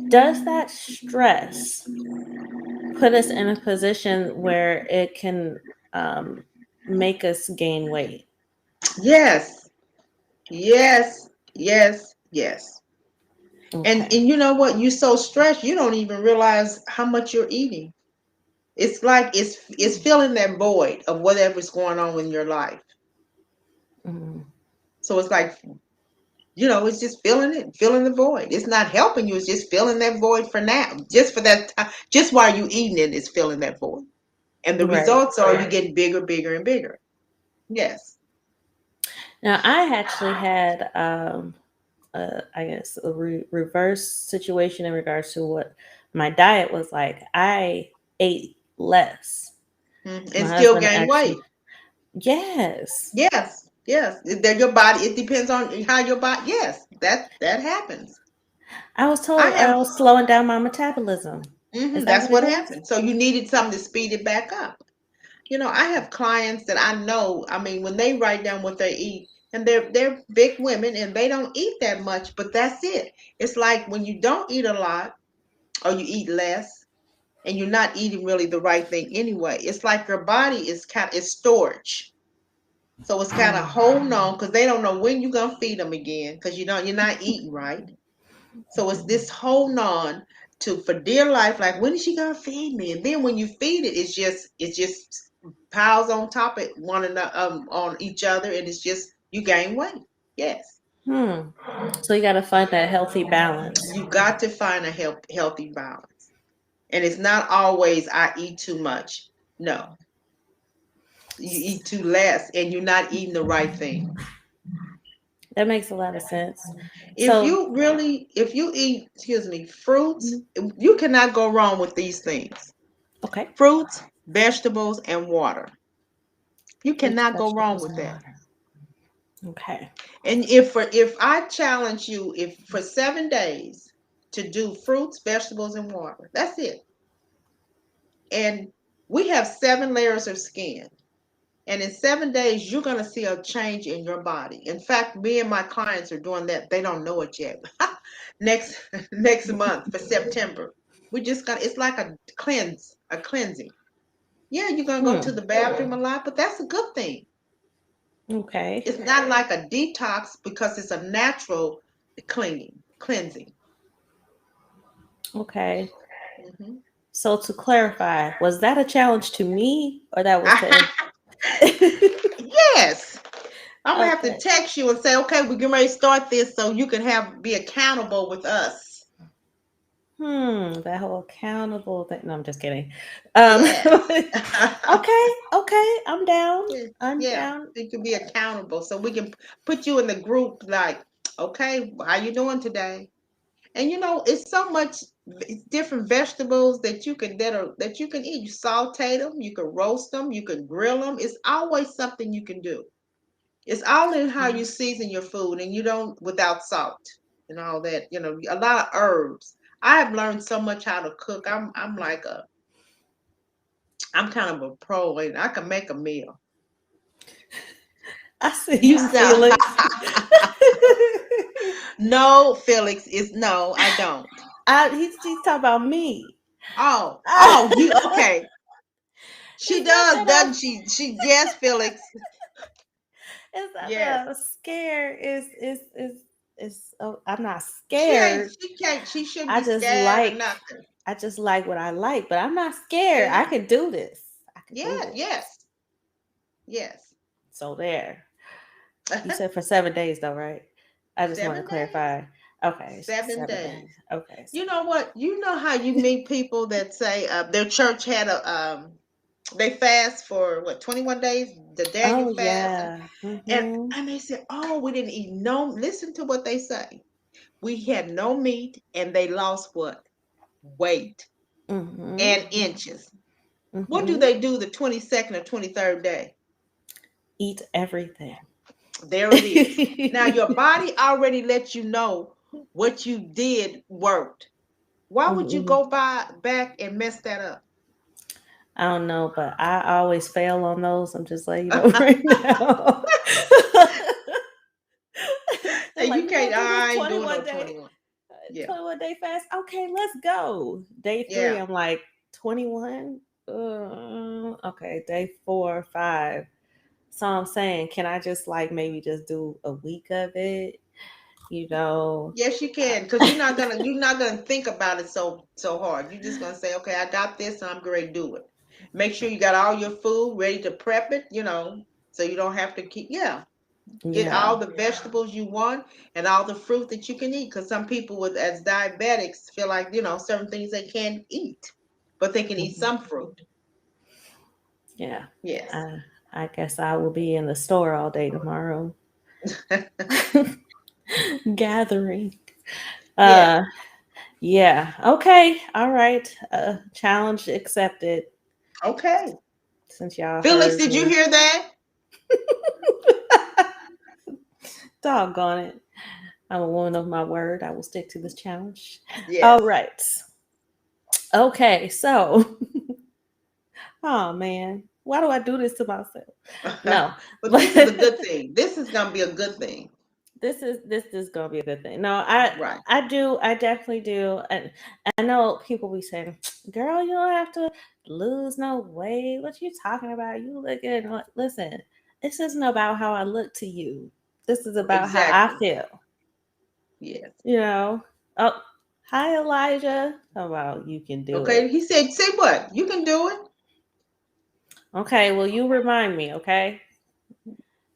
does that stress put us in a position where it can um, make us gain weight? Yes. Yes. Yes. Yes. And Okay. and you know what? You're so stressed, you don't even realize how much you're eating. It's like it's filling that void of whatever's going on in your life. Mm, So it's like, it's just filling the void. It's not helping you. It's just filling that void for now. Just for that time, just while you eating it, it's filling that void. And the right. results are you getting bigger, bigger, and bigger. Yes. Now, I actually had, I guess, a reverse situation in regards to what my diet was like. I ate less. And My still husband gain weight. actually, yes. Yes. Yes. That your body, it depends on how your body, yes, that happens. I was I told I have was slowing down my metabolism. Is that that's what it what is? happened. So you needed something to speed it back up. I have clients that I know, I mean, when they write down what they eat, and they're big women and they don't eat that much, but that's it. It's like when you don't eat a lot or you eat less and you're not eating really the right thing anyway. It's like your body is it's storage. So it's kind of Mm. holding on because they don't know when you're gonna feed them again because you're not eating right. So it's this holding on to for dear life, like when is she gonna feed me? And then when you feed it, it's just piles on top of one another, on each other, and it's just you gain weight. Yes, Hmm. So you got to find that healthy balance. you got to find a healthy balance, and it's not always I eat too much. No, you eat too less, and you're not eating the right thing. That makes a lot of sense. If So, you really, if you eat, excuse me, fruits, you cannot go wrong with these things. okay. Fruits, vegetables, and water. You Fruits, cannot go wrong vegetables, with and that. water. Okay. And if I challenge you, if for 7 days to do fruits, vegetables, and water, that's it. And we have 7 layers of skin. And in 7 days, you're going to see a change in your body. In fact, me and my clients are doing that. They don't know it yet. next next month for September, we're just gonna. It's like a cleansing. Yeah, you're gonna go to Hmm. the bathroom a lot, but that's a good thing. Okay. It's not like a detox because it's a natural cleansing. Okay. Hmm. So to clarify, was that a challenge to me or that was to Yes. I'm gonna have to Okay. text you and say, okay, we're getting ready to start this so you can be accountable with us. That whole accountable thing. No, I'm just kidding. Yes. Okay, okay, I'm down. Yeah, I'm yeah. down. You can be accountable so we can put you in the group like, okay, how you doing today? And it's so much different vegetables that you can eat. You saute them, you can roast them, you can grill them. It's always something you can do. It's all in how you season your food, and you don't without salt and all that. A lot of herbs. I have learned so much how to cook. I'm kind of a pro, and I can make a meal. I see You you, sound Felix. no, Felix is no, I don't. He's talking about me. Oh, you okay? She It's not does, that doesn't she? Yes, Felix. it's not Yes. that I'm scared. It's oh, I'm not She ain't. scared. She can't. She shouldn't I be just scared or like nothing. I just like what I like, but I'm not scared. I See? could do this. I could do Yeah. this. Yes. Yes. So there. You said for 7 days though, right? I just want to 7 days. clarify. Okay, it's 7 days. 7 days. Okay, You know what? You know how you meet people that say their church had they fast for what 21 days, the Daniel oh fast, and yeah. and Mm-hmm. and they said, oh, we didn't eat no. Listen to what they say. We had no meat, and they lost what weight Mm-hmm. and inches. What do Mm-hmm. they do the 22nd or 23rd day? Eat everything. There it is. Now your body already let you know what you did worked. Why would you Mm-hmm. go back and mess that up? I don't know, but I always fail on those. I'm just letting you know right now. They're And like, you we're gonna can't. do this I ain't doing no 21 day 21. Yeah, 21 day fast. Okay, let's go. Day three, yeah. I'm like 21. Okay, day 4, 5. So I'm saying, can I just like maybe just do a week of it? You know, Yes, you can, because you're not gonna think about it so hard. You're just gonna say, okay, I got this, and I'm going to do it. Make sure you got all your food ready to prep it. So you don't have to keep. Yeah, get yeah. all the vegetables you want and all the fruit that you can eat. Because some people with as diabetics feel like certain things they can't eat, but they can eat Mhm. some fruit. Yeah. Yes. I guess I will be in the store all day tomorrow. Gathering. Yes. Uh yeah. Okay. All right. Challenge accepted Okay. since y'all Felix, heard did you me. hear that? Doggone it. I'm a woman of my word. I will stick to this challenge. All Yes. right. Okay. So, oh man, why do I do this to myself? No, But but this is a good thing. This is gonna be a good thing. this is gonna be a good thing. No, Right. I definitely do, and I know people be saying, "Girl, you don't have to lose no weight. What you talking about? You look good." Listen, this isn't about how I look to you. This is about how I Exactly. feel. Yes. You know. Oh, hi Elijah. How about you can do Okay. it? He said, say what? You can do it. Okay. Well, you remind me. Okay.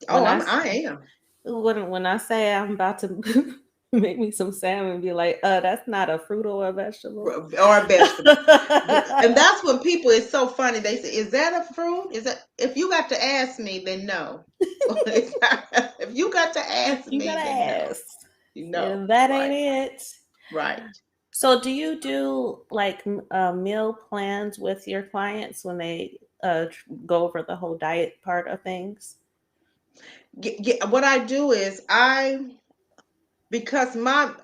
Oh, When I I am. when I say I'm about to make me some salmon, be like, that's not a fruit or a vegetable. Or a vegetable. And that's when people, it's so funny. They say, is that a fruit? Is that, if you got to ask me, then no. If you got to ask You gotta me, then no. ask. No. And that Right. ain't it. Right. So, do you do like meal plans with your clients when they go over the whole diet part of things? What I do is because I'm not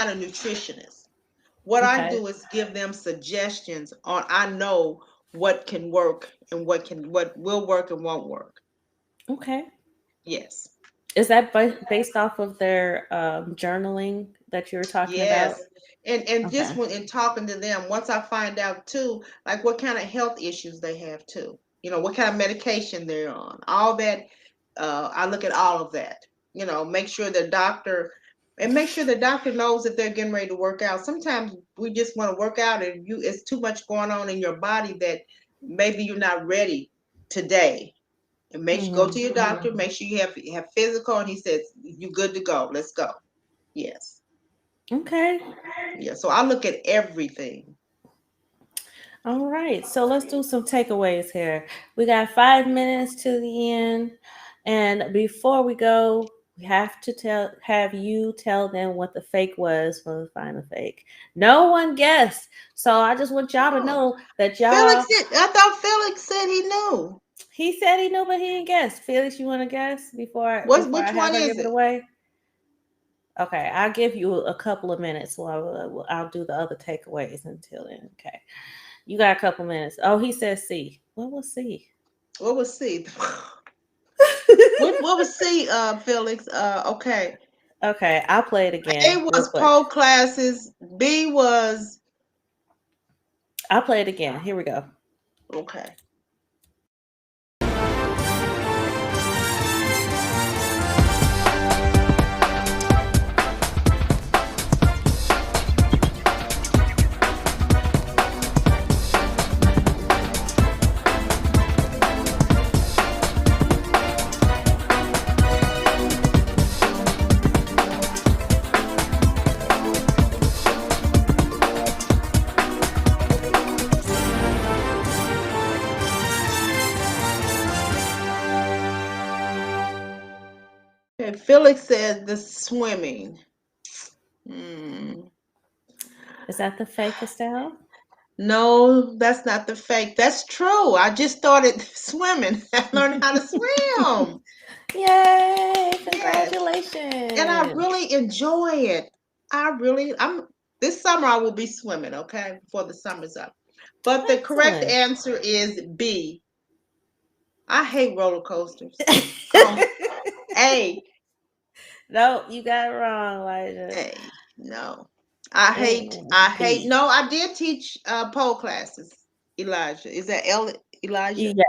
a nutritionist. What I Okay. do is give them suggestions on I know what can work and what will work and won't work. Okay. Yes. Is that based off of their journaling that you were talking about? Yes. And just Okay. when in talking to them, once I find out too, like what kind of health issues they have too. What kind of medication they're on. All that I look at all of that. Make sure the doctor And make sure the doctor knows that they're getting ready to work out. Sometimes we just want to work out and it's too much going on in your body that maybe you're not ready today. And make sure go to your doctor, make sure you have physical, and he says you good to go. Let's go. Yes. Okay. Yeah. So I look at everything. All right. So let's do some takeaways here. We got 5 minutes to the end. And before we go, we have to have you tell them what the fake was for the final fake. No one guessed. So I just want y'all to Oh. know that Felix, y'all, I thought Felix said he knew. he said he knew, but he didn't guess. Felix, you want to guess before I Which have one her is give it it? away? Okay, I'll give you a couple of minutes. So I'll do the other takeaways until then. Okay. You got a couple minutes. Oh, he says C. What was C? What was C? What was C, Felix? Okay. Okay, I'll play it A again real was quick. pole classes. B was I'll play it again. Here we go. okay. Okay, Felix said the swimming. Hmm. Is that the fake Estelle? No, that's not the fake. That's true. I just started swimming. I learned how to swim. Yay! Yes. And I Congratulations. really enjoy it. I'm this summer I will be swimming, okay, before the summer's up. But the correct Excellent. answer is B. I hate roller coasters. Oh, A. No, you got it wrong, Elijah. A. No. I hate B. no, I did teach pole classes, Elijah. Is that Elijah? Yeah,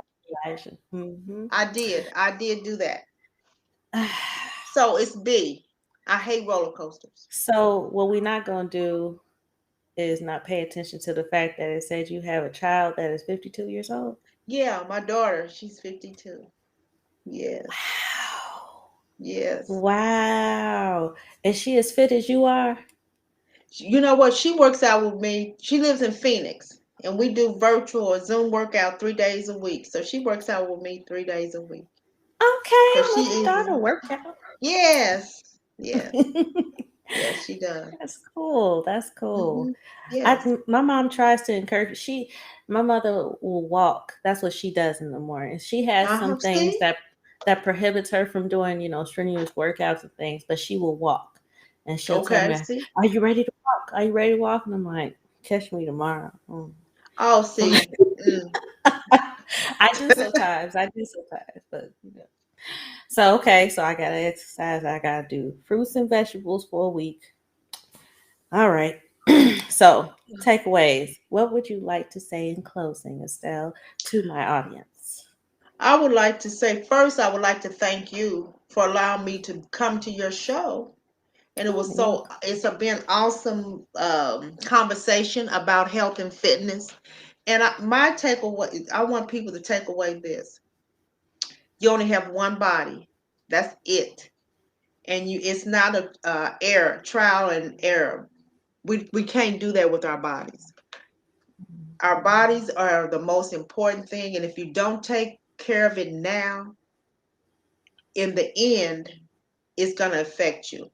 Elijah. Mm-hmm. I did do that. So it's B. I hate roller coasters. So what we're not gonna do is not pay attention to the fact that it said you have a child that is 52 years old. Yeah, my daughter, she's 52. Yes. Wow. Yes. Wow. Is she as fit as you are? You know what? She works out with me. She lives in Phoenix, and we do virtual or Zoom workout 3 days a week. So she works out with me 3 days a week. Okay, So she let your is. daughter work out. Yes. Yes. Yes, she does. That's cool. That's cool. Yes. My mom tries to encourage. My mother will walk. That's what she does in the morning. She has some things See? that prohibits her from doing, strenuous workouts and things, but she will walk. And she'll tell Okay. me, See? "Are you ready to walk? Are you ready to walk?" And I'm like, "Catch me tomorrow." Oh, see. Mm. I do sometimes. But So okay, so I gotta exercise. I gotta do fruits and vegetables for a week. All right. So takeaways. What would you like to say in closing, Estelle, to my audience? I would like to say first, I would like to thank you for allowing me to come to your show. And it Oh, was you're welcome. it's been awesome conversation about health and fitness. And my takeaway, I want people to take away this: you only have one body. That's it. And it's not a trial and error. We can't do that with our bodies. Our bodies are the most important thing, and if you don't take care of it now, in the end, it's going to affect you.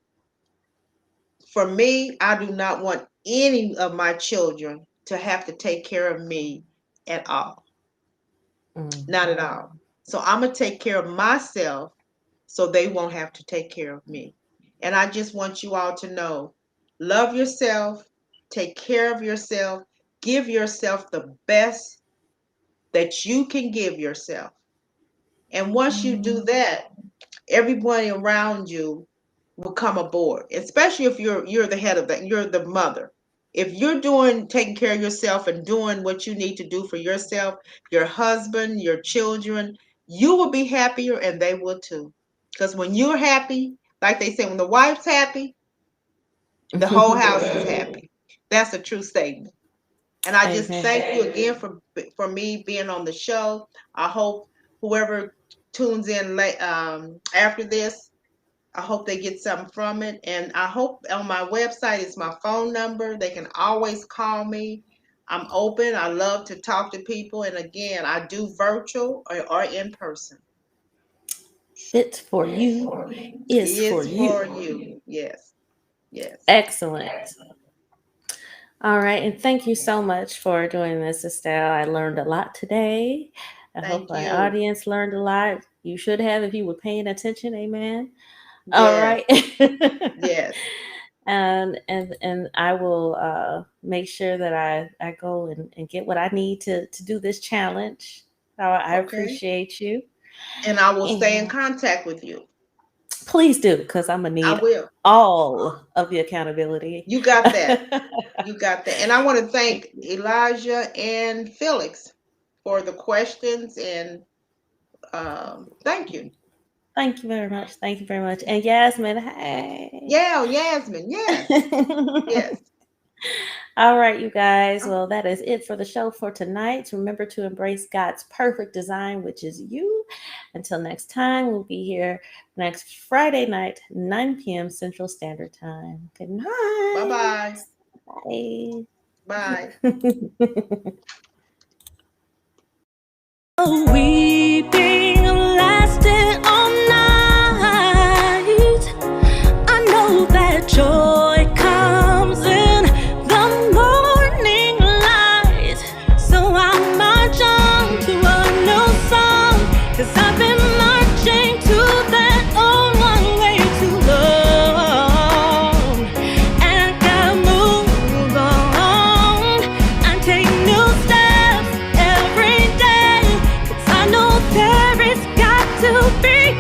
For me, I do not want any of my children to have to take care of me at all. Not at all. So I'm going to take care of myself so they won't have to take care of me. And I just want you all to know, love yourself, take care of yourself, give yourself the best that you can give yourself. And once you do that, everybody around you will come aboard, especially if you're the head of that, you're the mother. If you're taking care of yourself and doing what you need to do for yourself, your husband, your children, you will be happier and they will too. Because when you're happy, like they say, when the wife's happy, the whole house is happy. That's a true statement. And I just Amen. thank you again for me being on the show. I hope whoever tunes in after this, I hope they get something from it. And I hope on my website is my phone number. They can always call me. I'm open. I love to talk to people. And again, I do virtual or in person. It's for you. Is for you. you. Yes. Yes. Excellent. All right. And thank you so much for doing this, Estelle. I learned a lot today. I hope my audience learned a lot. You should have if you were paying attention. Amen. Yes. All right. Yes. And I will make sure that I go and get what I need to do this challenge. I appreciate you. And I will stay in contact with you. Please do, because I'm going to need all of the accountability. You got that. You got that. And I want to thank Elijah and Felix for the questions. And thank you. Thank you very much. Thank you very much. And Yasmin, hey. Yeah, Yasmin. Yes. Yes. All right, you guys. Well, that is it for the show for tonight. Remember to embrace God's perfect design, which is you. Until next time, we'll be here next Friday night, 9 p.m. Central Standard Time. Good night. Bye-bye. Bye. Weeping lasted all night. I know that joy comes in the morning light. So I'll march on to a new song, 'cause I've been marching to that old one way too long. And I gotta move on and take new steps every day, 'cause I know there is got to be